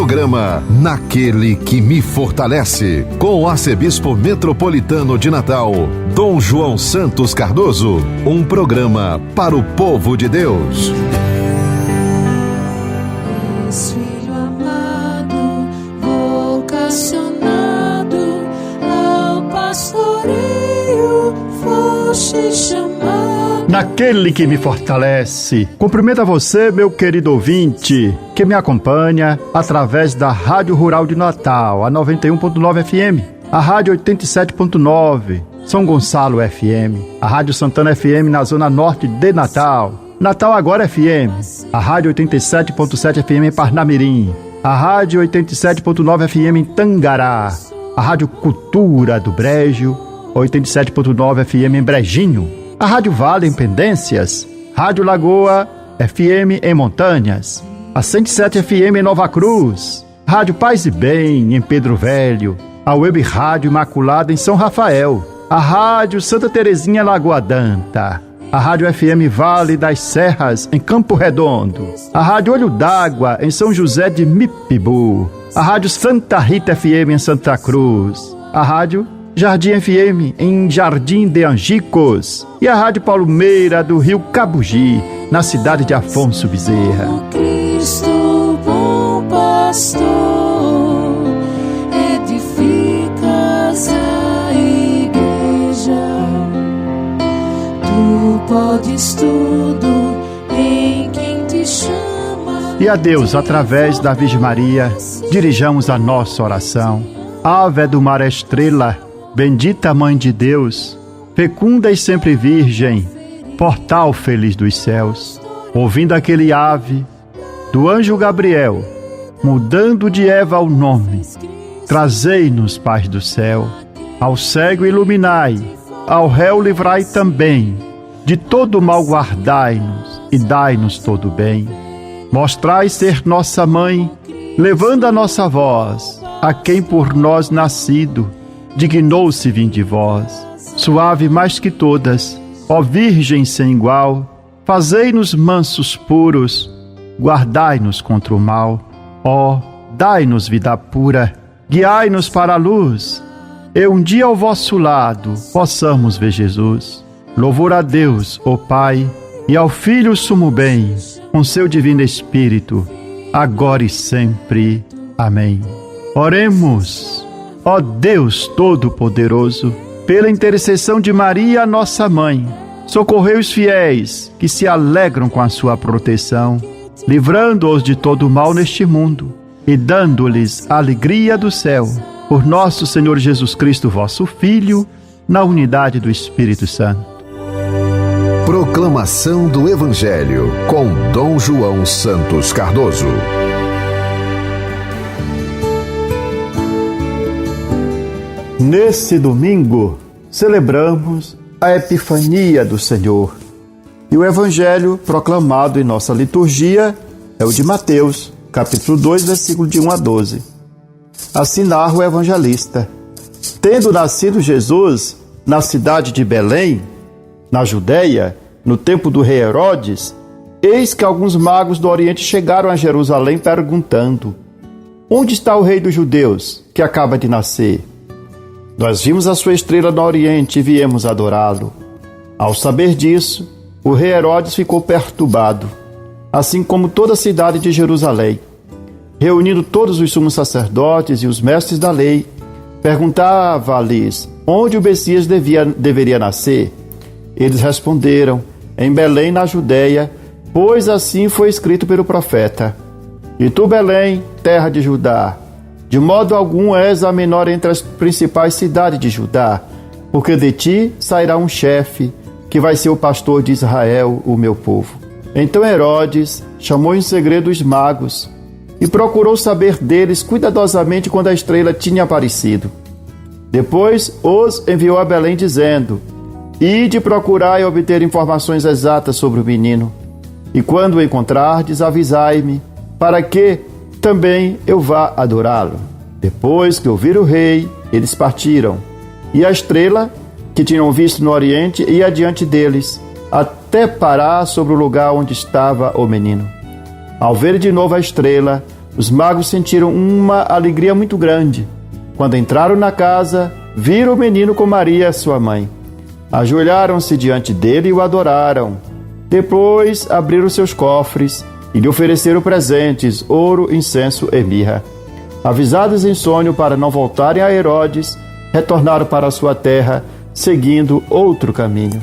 Programa Naquele que me fortalece, com o arcebispo metropolitano de Natal, Dom João Santos Cardoso. Um programa para o povo de Deus. Filho amado, vocacionado ao pastoreio, foste chamado. Naquele que me fortalece. Cumprimento a você, meu querido ouvinte, que me acompanha através da Rádio Rural de Natal, a 91.9 FM, a Rádio 87.9, São Gonçalo FM, a Rádio Santana FM na zona norte de Natal, Natal Agora FM, a Rádio 87.7 FM em Parnamirim, a Rádio 87.9 FM em Tangará, a Rádio Cultura do Brejo, 87.9 FM em Brejinho, a Rádio Vale em Pendências, Rádio Lagoa FM em Montanhas, a 107 FM em Nova Cruz, Rádio Paz e Bem em Pedro Velho, a Web Rádio Imaculada em São Rafael, a Rádio Santa Terezinha Lagoa Danta, a Rádio FM Vale das Serras em Campo Redondo, a Rádio Olho d'Água em São José de Mipibu, a Rádio Santa Rita FM em Santa Cruz, a Rádio Jardim FM em Jardim de Angicos e a Rádio Palmeira do Rio Cabugi, na cidade de Afonso Bezerra. Cristo, bom pastor, edificas a igreja. Tu podes tudo em quem te chama. E a Deus, através da Virgem Maria, dirijamos a nossa oração. Ave do mar estrela, bendita Mãe de Deus, fecunda e sempre virgem, portal feliz dos céus. Ouvindo aquele ave do anjo Gabriel, mudando de Eva o nome, trazei-nos paz do céu. Ao cego iluminai, ao réu livrai também, de todo mal guardai-nos e dai-nos todo bem. Mostrai ser nossa mãe, levando a nossa voz, a quem por nós nascido, dignou-se vir de vós. Suave mais que todas, ó Virgem sem igual, fazei-nos mansos puros, guardai-nos contra o mal. Ó, dai-nos vida pura, guiai-nos para a luz, e um dia ao vosso lado possamos ver Jesus. Louvor a Deus, ó Pai, e ao Filho sumo bem, com seu divino Espírito, agora e sempre. Amém. Oremos. Ó Deus Todo-Poderoso, pela intercessão de Maria, nossa Mãe, socorrei os fiéis que se alegram com a sua proteção, livrando-os de todo mal neste mundo e dando-lhes a alegria do céu. Por nosso Senhor Jesus Cristo, vosso Filho, na unidade do Espírito Santo. Proclamação do Evangelho com Dom João Santos Cardoso. Nesse domingo, celebramos a Epifania do Senhor. E o Evangelho proclamado em nossa liturgia é o de Mateus, capítulo 2, versículo de 1 a 12. Assim narra o evangelista. Tendo nascido Jesus na cidade de Belém, na Judéia, no tempo do rei Herodes, eis que alguns magos do Oriente chegaram a Jerusalém perguntando: onde está o rei dos judeus, que acaba de nascer? Nós vimos a sua estrela no Oriente e viemos adorá-lo. Ao saber disso, o rei Herodes ficou perturbado, assim como toda a cidade de Jerusalém. Reunindo todos os sumos sacerdotes e os mestres da lei, perguntava-lhes onde o Messias deveria nascer. Eles responderam: em Belém, na Judéia, pois assim foi escrito pelo profeta: e tu, Belém, terra de Judá, de modo algum és a menor entre as principais cidades de Judá, porque de ti sairá um chefe, que vai ser o pastor de Israel, o meu povo. Então Herodes chamou em segredo os magos e procurou saber deles cuidadosamente quando a estrela tinha aparecido. Depois os enviou a Belém dizendo: ide procurar e obter informações exatas sobre o menino, e quando o encontrardes, avisai-me, para que também eu vá adorá-lo. Depois que ouviram o rei, eles partiram, e a estrela, que tinham visto no Oriente, ia adiante deles, até parar sobre o lugar onde estava o menino. Ao ver de novo a estrela, Os magos sentiram uma alegria muito grande. Quando entraram na casa, viram o menino com Maria, sua mãe. Ajoelharam-se diante dele e o adoraram. Depois abriram seus cofres e lhe ofereceram presentes, ouro, incenso e mirra. Avisados em sonho para não voltarem a Herodes, retornaram para a sua terra, seguindo outro caminho.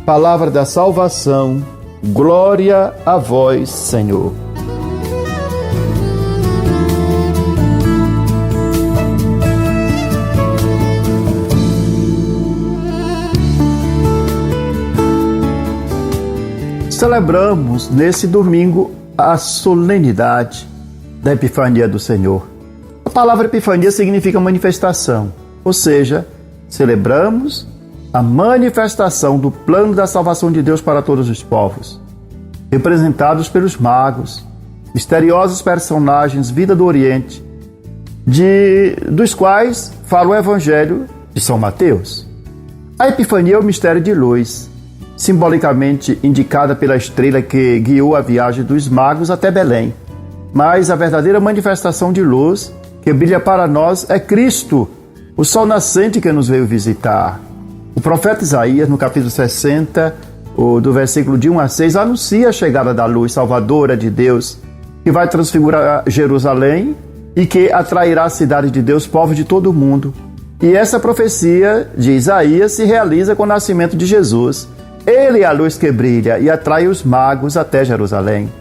Palavra da salvação, glória a vós, Senhor. Celebramos nesse domingo a solenidade da Epifania do Senhor. A palavra Epifania significa manifestação, ou seja, celebramos a manifestação do plano da salvação de Deus para todos os povos, representados pelos magos, misteriosos personagens vida do Oriente, dos quais fala o Evangelho de São Mateus. A Epifania é o mistério de luz, simbolicamente indicada pela estrela que guiou a viagem dos magos até Belém. Mas a verdadeira manifestação de luz que brilha para nós é Cristo, o sol nascente que nos veio visitar. O profeta Isaías, no capítulo 60, do versículo de 1 a 6, anuncia a chegada da luz salvadora de Deus, que vai transfigurar Jerusalém e que atrairá a cidade de Deus, povos de todo o mundo. E essa profecia de Isaías se realiza com o nascimento de Jesus. Ele é a luz que brilha e atrai os magos até Jerusalém.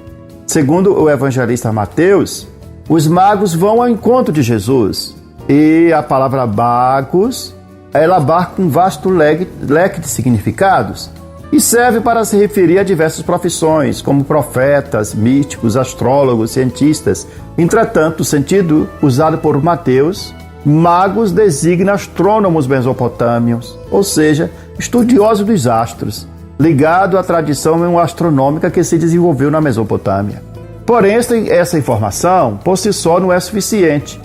Segundo o evangelista Mateus, os magos vão ao encontro de Jesus. E a palavra magos, ela abarca um vasto leque de significados e serve para se referir a diversas profissões, como profetas, místicos, astrólogos, cientistas. Entretanto, o sentido usado por Mateus, magos designa astrônomos mesopotâmios, ou seja, estudiosos dos astros, ligado à tradição astronômica que se desenvolveu na Mesopotâmia. Porém, essa informação, por si só, não é suficiente.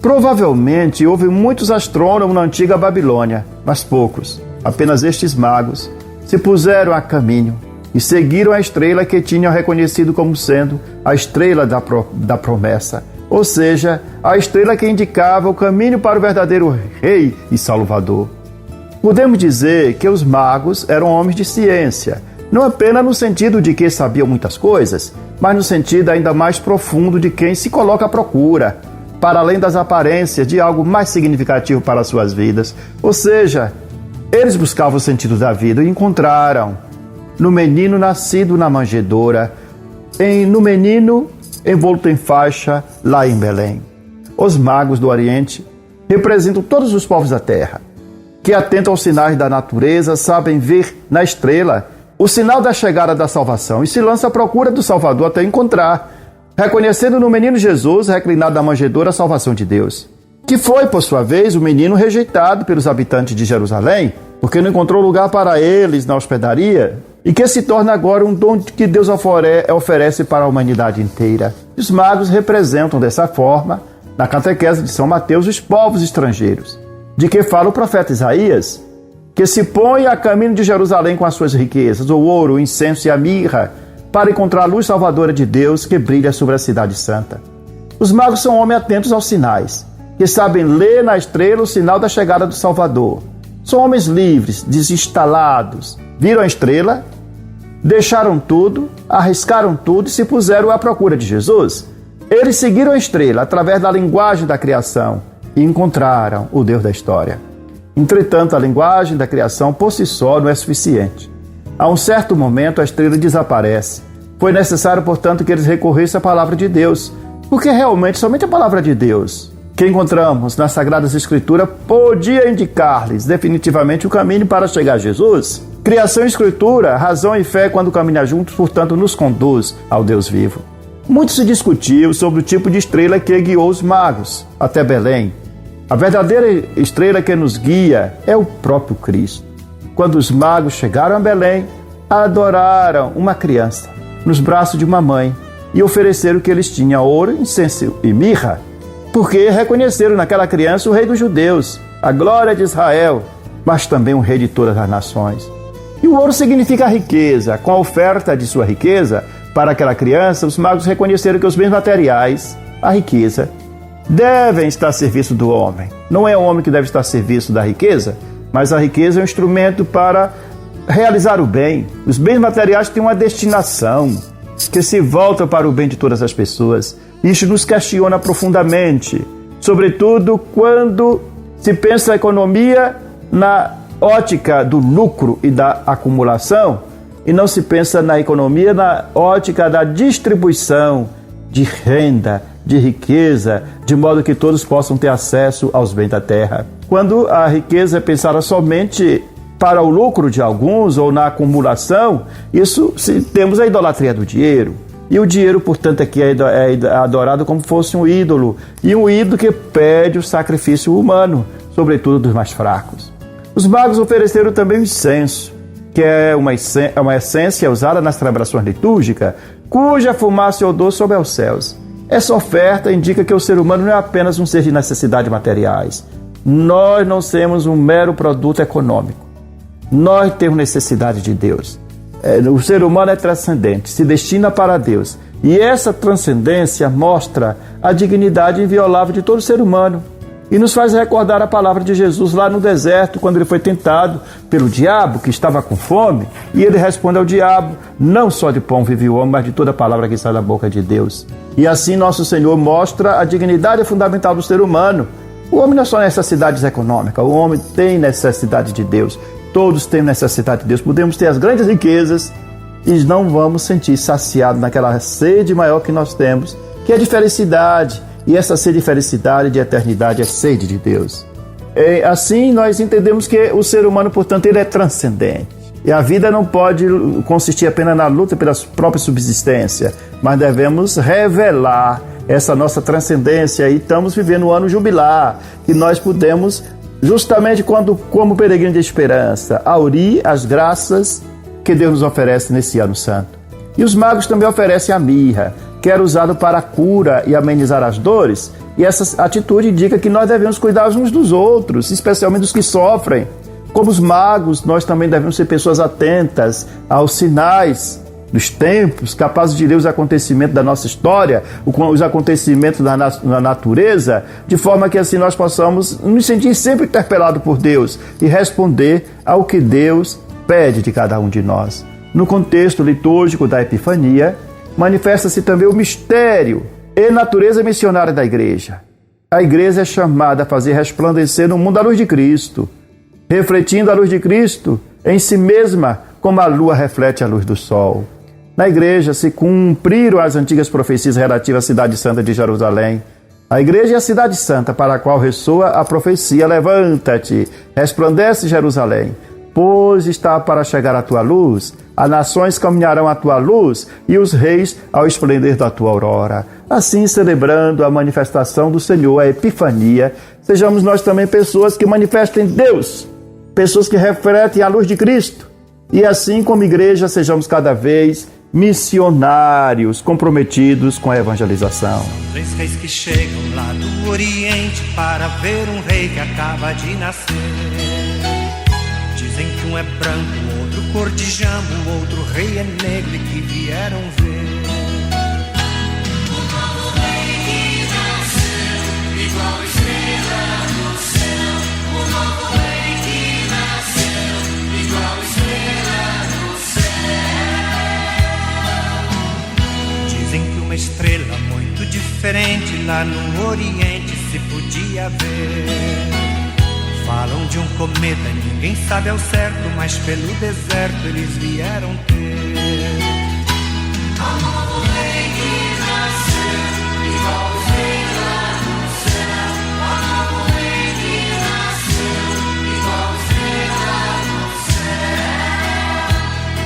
Provavelmente, houve muitos astrônomos na antiga Babilônia, mas poucos, apenas estes magos, se puseram a caminho e seguiram a estrela que tinham reconhecido como sendo a estrela da promessa, ou seja, a estrela que indicava o caminho para o verdadeiro Rei e Salvador. Podemos dizer que os magos eram homens de ciência, não apenas no sentido de que sabiam muitas coisas, mas no sentido ainda mais profundo de quem se coloca à procura, para além das aparências, de algo mais significativo para as suas vidas. Ou seja, eles buscavam o sentido da vida e encontraram no menino nascido na manjedoura, no menino envolto em faixa lá em Belém. Os magos do Oriente representam todos os povos da terra, que atentam aos sinais da natureza, sabem ver na estrela o sinal da chegada da salvação e se lançam à procura do Salvador até encontrar, reconhecendo no menino Jesus, reclinado na manjedoura, a salvação de Deus, que foi, por sua vez, o menino rejeitado pelos habitantes de Jerusalém, porque não encontrou lugar para eles na hospedaria, e que se torna agora um dom que Deus oferece para a humanidade inteira. Os magos representam dessa forma, na catequese de São Mateus, os povos estrangeiros, de que fala o profeta Isaías, que se põe a caminho de Jerusalém com as suas riquezas, o ouro, o incenso e a mirra, para encontrar a luz salvadora de Deus que brilha sobre a cidade santa. Os magos são homens atentos aos sinais, que sabem ler na estrela o sinal da chegada do Salvador. São homens livres, desinstalados, viram a estrela, deixaram tudo, arriscaram tudo e se puseram à procura de Jesus. Eles seguiram a estrela através da linguagem da criação e encontraram o Deus da história. Entretanto, a linguagem da criação por si só não é suficiente. A um certo momento, a estrela desaparece. Foi necessário, portanto, que eles recorressem à palavra de Deus, porque realmente somente a palavra de Deus, que encontramos nas Sagradas Escrituras, podia indicar-lhes definitivamente o caminho para chegar a Jesus. Criação e Escritura, razão e fé, quando caminham juntos, portanto, nos conduz ao Deus vivo. Muito se discutiu sobre o tipo de estrela que guiou os magos até Belém. A verdadeira estrela que nos guia é o próprio Cristo. Quando os magos chegaram a Belém, adoraram uma criança nos braços de uma mãe e ofereceram o que eles tinham, ouro, incenso e mirra, porque reconheceram naquela criança o rei dos judeus, a glória de Israel, mas também o rei de todas as nações. E o ouro significa a riqueza. Com a oferta de sua riqueza para aquela criança, os magos reconheceram que os bens materiais a riqueza, devem estar a serviço do homem. Não é o homem que deve estar a serviço da riqueza, mas a riqueza é um instrumento para realizar o bem. Os bens materiais têm uma destinação que se volta para o bem de todas as pessoas. Isso nos questiona profundamente, sobretudo quando se pensa a economia na ótica do lucro e da acumulação, e não se pensa na economia na ótica da distribuição de renda, de riqueza, de modo que todos possam ter acesso aos bens da terra. Quando a riqueza é pensada somente para o lucro de alguns ou na acumulação, temos a idolatria do dinheiro. E o dinheiro, portanto, aqui é adorado como fosse um ídolo, e um ídolo que pede o sacrifício humano, sobretudo dos mais fracos. Os magos ofereceram também o incenso, que é uma essência usada nas celebrações litúrgicas, cuja fumaça e odor sobe aos céus. Essa oferta indica que o ser humano não é apenas um ser de necessidades materiais. Nós não somos um mero produto econômico. Nós temos necessidade de Deus. O ser humano é transcendente, se destina para Deus. E essa transcendência mostra a dignidade inviolável de todo ser humano. E nos faz recordar a palavra de Jesus lá no deserto, quando ele foi tentado pelo diabo, que estava com fome. E ele responde ao diabo: não só de pão vive o homem, mas de toda palavra que sai da boca de Deus. E assim nosso Senhor mostra a dignidade fundamental do ser humano. O homem não é só necessidades econômicas, o homem tem necessidade de Deus. Todos têm necessidade de Deus. Podemos ter as grandes riquezas e não vamos sentir saciados naquela sede maior que nós temos, que é de felicidade. E essa sede de felicidade, de eternidade, é sede de Deus. Assim, nós entendemos que o ser humano, portanto, ele é transcendente. E a vida não pode consistir apenas na luta pela própria subsistência, mas devemos revelar essa nossa transcendência. E estamos vivendo um ano jubilar, que nós podemos, justamente como peregrino de esperança, aurir as graças que Deus nos oferece nesse ano santo. E os magos também oferecem a mirra, que era usado para a cura e amenizar as dores, e essa atitude indica que nós devemos cuidar uns dos outros, especialmente dos que sofrem. Como os magos, nós também devemos ser pessoas atentas aos sinais dos tempos, capazes de ler os acontecimentos da nossa história, os acontecimentos da natureza, de forma que assim nós possamos nos sentir sempre interpelados por Deus e responder ao que Deus pede de cada um de nós. No contexto litúrgico da Epifania, manifesta-se também o mistério e natureza missionária da Igreja. A Igreja é chamada a fazer resplandecer no mundo a luz de Cristo, refletindo a luz de Cristo em si mesma, como a lua reflete a luz do sol. Na Igreja se cumpriram as antigas profecias relativas à cidade santa de Jerusalém. A Igreja é a cidade santa para a qual ressoa a profecia: levanta-te, resplandece Jerusalém, pois está para chegar a tua luz. As nações caminharão à tua luz e os reis ao esplendor da tua aurora. Assim, celebrando a manifestação do Senhor, a Epifania, sejamos nós também pessoas que manifestem Deus, pessoas que refletem a luz de Cristo. E assim, como igreja, sejamos cada vez missionários comprometidos com a evangelização. São 3 reis que chegam lá do Oriente para ver um rei que acaba de nascer. Dizem que um é branco, outro cor de jambo, o outro rei é negro e que vieram ver. O novo rei que nasceu, igual estrela no céu. O novo rei que nasceu, igual estrela no céu. Dizem que uma estrela muito diferente lá no Oriente se podia ver. Falam de um cometa, ninguém sabe ao certo, mas pelo deserto eles vieram ter. Ao novo rei que nasceu, igual estrela no céu. Ao novo rei que nasceu, igual estrela no céu.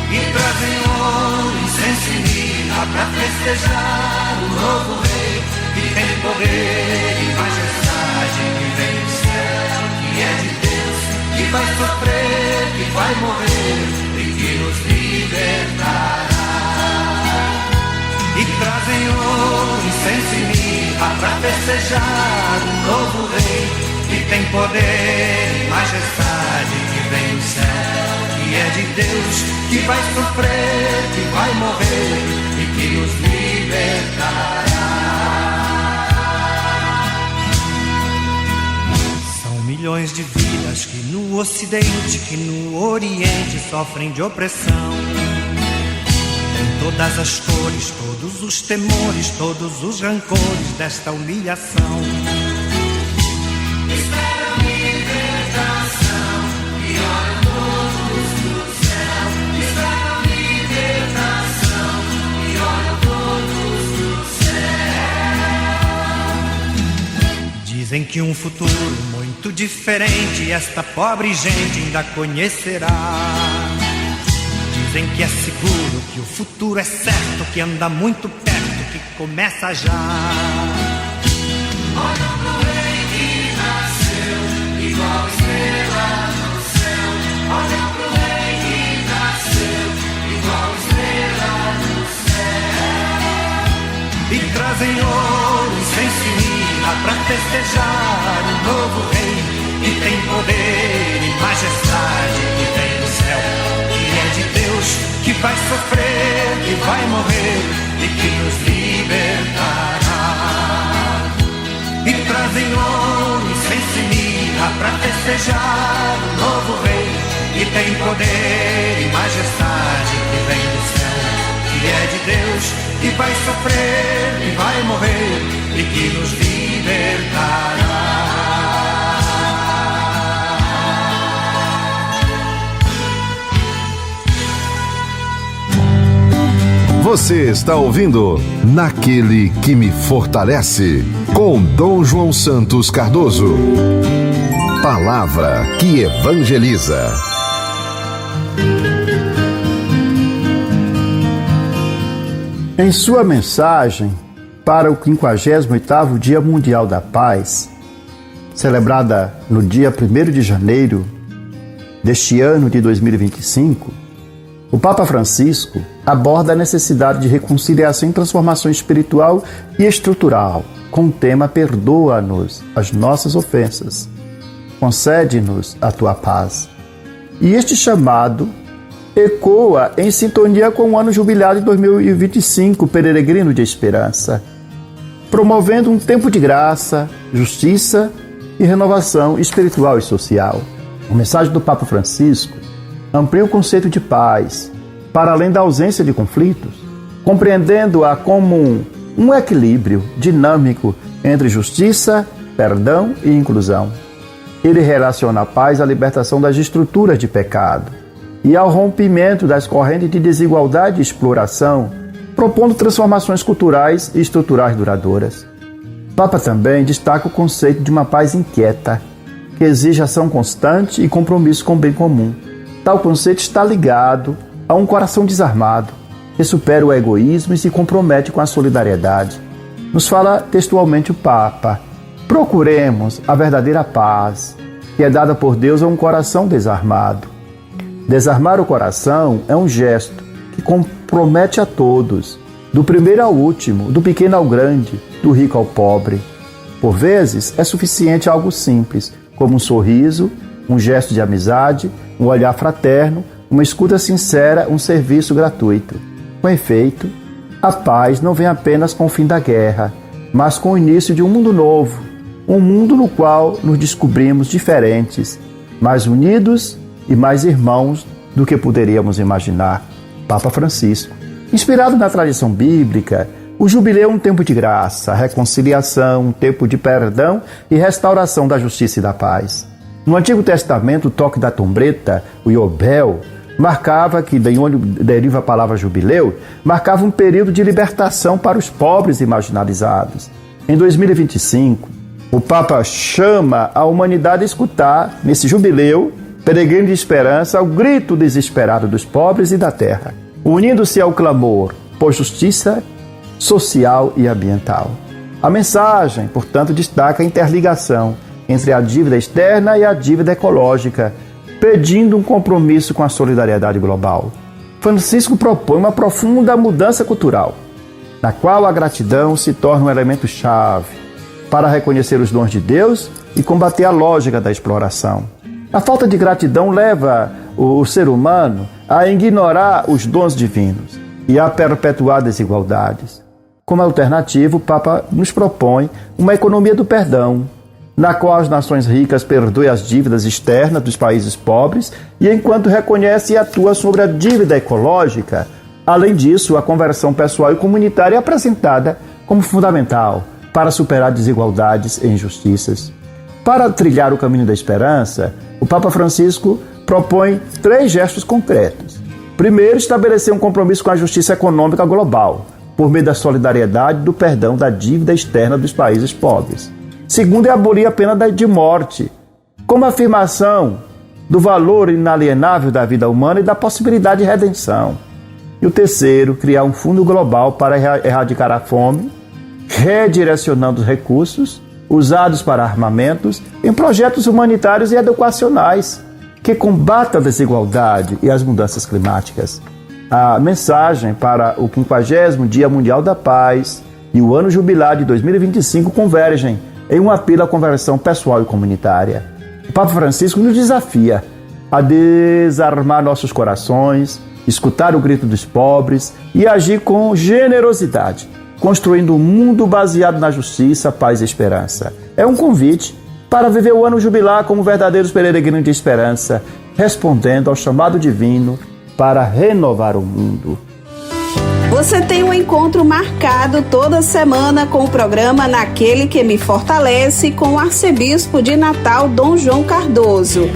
E trazem ouro, incenso e mirra pra festejar o novo rei, que tem poder e majestade, que vem do céu, que é de Deus, que vai sofrer, que vai morrer e que nos libertará. E trazem ouro, incenso e mirra pra festejar o novo rei, que tem poder e majestade, que vem do céu, que é de Deus, que vai sofrer, que vai morrer e que nos libertará. milhões de vidas que no Ocidente, que no Oriente sofrem de opressão. Em todas as cores, todos os temores, todos os rancores desta humilhação. Esperam libertação e olham todos do céu. Esperam libertação e olham todos do céu. Dizem que um futuro muito diferente esta pobre gente ainda conhecerá. Dizem que é seguro, que o futuro é certo, que anda muito perto, que começa já. Olham pro rei que nasceu, igual estrela no céu. Olham pro rei que nasceu, igual estrela no céu. E trazem ouro, incenso e mirra pra festejar o novo rei. Que tem poder e majestade, que vem do céu, que é de Deus, que vai sofrer, que vai morrer e que nos libertará. E trazem ouro, incenso e mirra pra festejar o novo rei. Que tem poder e majestade, que vem do céu, que é de Deus, que vai sofrer, que vai morrer e que nos libertará. Você está ouvindo Naquele que me fortalece, com Dom João Santos Cardoso. Palavra que evangeliza. Em sua mensagem para o 58º Dia Mundial da Paz, celebrada no dia 1º de janeiro deste ano de 2025, o Papa Francisco aborda a necessidade de reconciliação e transformação espiritual e estrutural, com o tema Perdoa-nos as nossas ofensas, concede-nos a tua paz. E este chamado ecoa em sintonia com o ano jubilado de 2025, peregrino de esperança, promovendo um tempo de graça, justiça e renovação espiritual e social. A mensagem do Papa Francisco amplia o conceito de paz, para além da ausência de conflitos, compreendendo-a como um equilíbrio dinâmico entre justiça, perdão e inclusão. Ele relaciona a paz à libertação das estruturas de pecado e ao rompimento das correntes de desigualdade e exploração, propondo transformações culturais e estruturais duradouras. O Papa também destaca o conceito de uma paz inquieta, que exige ação constante e compromisso com o bem comum. Tal conceito está ligado a um coração desarmado, que supera o egoísmo e se compromete com a solidariedade. Nos fala textualmente o Papa: procuremos a verdadeira paz, que é dada por Deus a um coração desarmado. Desarmar o coração é um gesto que compromete a todos, do primeiro ao último, do pequeno ao grande, do rico ao pobre. Por vezes, é suficiente algo simples, como um sorriso, um gesto de amizade, um olhar fraterno, uma escuta sincera, um serviço gratuito. Com efeito, a paz não vem apenas com o fim da guerra, mas com o início de um mundo novo, um mundo no qual nos descobrimos diferentes, mais unidos e mais irmãos do que poderíamos imaginar. Papa Francisco. Inspirado na tradição bíblica, o jubileu é um tempo de graça, reconciliação, um tempo de perdão e restauração da justiça e da paz. No Antigo Testamento, o toque da trombeta, o Iobel, marcava, que de onde deriva a palavra jubileu, marcava um período de libertação para os pobres e marginalizados. Em 2025, o Papa chama a humanidade a escutar, nesse jubileu, peregrino de esperança, o grito desesperado dos pobres e da terra, unindo-se ao clamor por justiça social e ambiental. A mensagem, portanto, destaca a interligação entre a dívida externa e a dívida ecológica, pedindo um compromisso com a solidariedade global. Francisco propõe uma profunda mudança cultural, na qual a gratidão se torna um elemento-chave para reconhecer os dons de Deus e combater a lógica da exploração. A falta de gratidão leva o ser humano a ignorar os dons divinos e a perpetuar desigualdades. Como alternativa, o Papa nos propõe uma economia do perdão, na qual as nações ricas perdoem as dívidas externas dos países pobres e enquanto reconhece e atua sobre a dívida ecológica. Além disso, a conversão pessoal e comunitária é apresentada como fundamental para superar desigualdades e injustiças. Para trilhar o caminho da esperança, o Papa Francisco propõe 3 gestos concretos. Primeiro, estabelecer um compromisso com a justiça econômica global, por meio da solidariedade e do perdão da dívida externa dos países pobres. Segundo, é abolir a pena de morte, como afirmação do valor inalienável da vida humana e da possibilidade de redenção. E o terceiro, criar um fundo global para erradicar a fome, redirecionando os recursos usados para armamentos em projetos humanitários e educacionais que combatam a desigualdade e as mudanças climáticas. A mensagem para o 50º Dia Mundial da Paz e o ano jubilar de 2025 convergem em um apelo à conversão pessoal e comunitária. O Papa Francisco nos desafia a desarmar nossos corações, escutar o grito dos pobres e agir com generosidade, construindo um mundo baseado na justiça, paz e esperança. É um convite para viver o ano jubilar como verdadeiros peregrinos de esperança, respondendo ao chamado divino para renovar o mundo. Você tem um encontro marcado toda semana com o programa Naquele que me Fortalece com o arcebispo de Natal, Dom João Cardoso.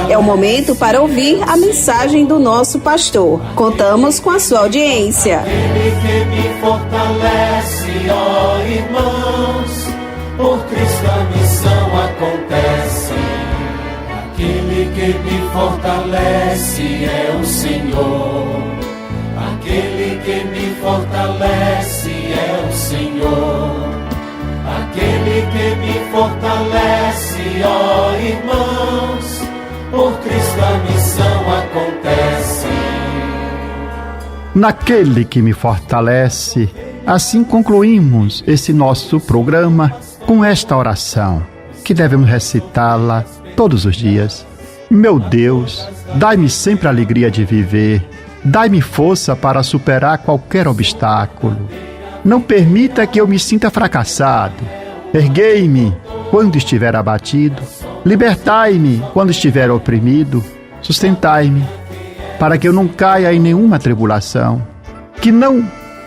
É o momento para ouvir a mensagem do nosso pastor. Contamos com a sua audiência. Aquele que me fortalece, ó irmãos, por Cristo a missão acontece. Aquele que me fortalece é o Senhor. Aquele que me fortalece é o Senhor. Aquele que me fortalece, ó irmãos, por Cristo a missão acontece. Naquele que me fortalece, assim concluímos esse nosso programa com esta oração, que devemos recitá-la todos os dias. Meu Deus, dai-me sempre a alegria de viver. Dai-me força para superar qualquer obstáculo. Não permita que eu me sinta fracassado. Erguei-me quando estiver abatido. Libertai-me quando estiver oprimido. Sustentai-me para que eu não caia em nenhuma tribulação. Que não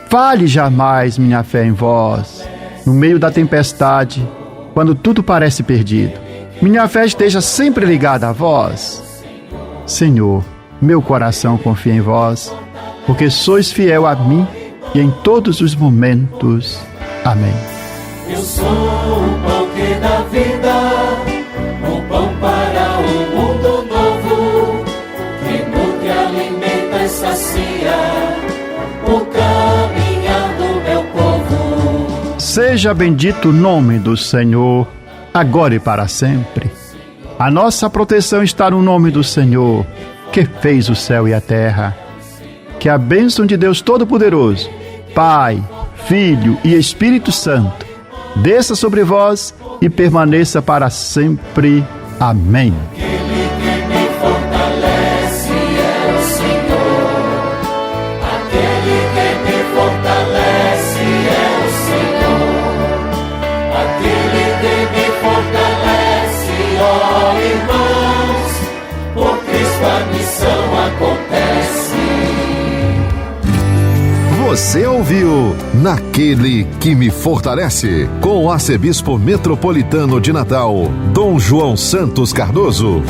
falhe jamais minha fé em vós. No meio da tempestade, quando tudo parece perdido, minha fé esteja sempre ligada a vós. Senhor, meu coração confia em vós, porque sois fiel a mim e em todos os momentos. Amém. Eu sou o pão que dá vida, o pão para um mundo novo, que nutre, alimenta e sacia o caminhar do meu povo. Seja bendito o nome do Senhor, agora e para sempre. A nossa proteção está no nome do Senhor, que fez o céu e a terra. Que a bênção de Deus Todo-Poderoso, Pai, Filho e Espírito Santo, desça sobre vós e permaneça para sempre. Amém. Aquele que me fortalece é o Senhor. Aquele que me fortalece é o Senhor. Aquele que me fortalece, ó irmãos, por Cristo a missão acontece. Você ouviu Naquele que me Fortalece, com o arcebispo metropolitano de Natal, Dom João Santos Cardoso.